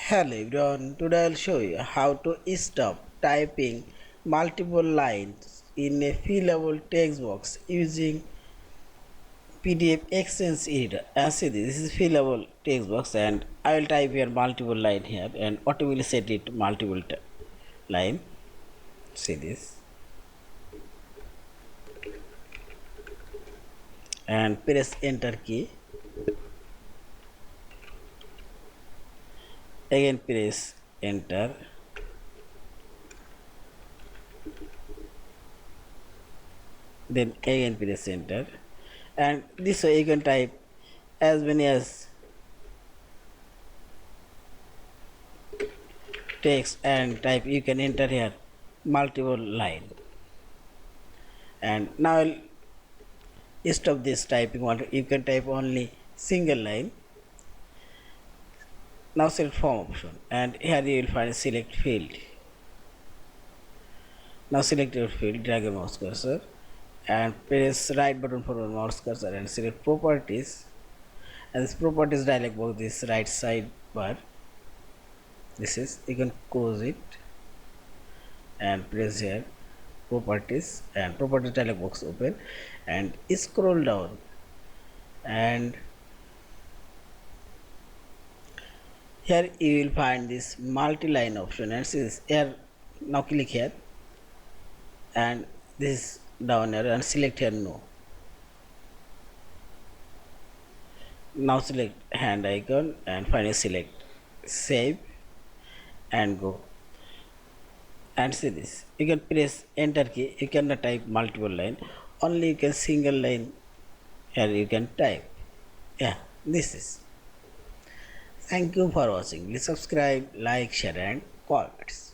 Hello everyone, today I'll show you how to stop typing multiple lines in a fillable text box using PDF-XChange Editor. As see this is fillable text box and I will type here multiple line here and automatically set it multiple line. See this and press enter key. Again press enter. Then again press enter, and this way you can type as many as text and type. You can enter here multiple line, and now I'll stop this typing one. You can type only single line. Now select form option, and here you will find select field. Now select your field, drag your mouse cursor and press right button for your mouse cursor and select properties, and this properties dialog box, this right side bar, this is, you can close it and press here properties, and properties dialog box open, and scroll down and here you will find this multi-line option, and see this here. Now click here and this down here and select here no. Now select hand icon and finally select save and go, and see this, you can press enter key. You cannot type multiple line, only you can single line here you can type. Yeah, this is. Thank you for watching. Please subscribe, like, share and comments.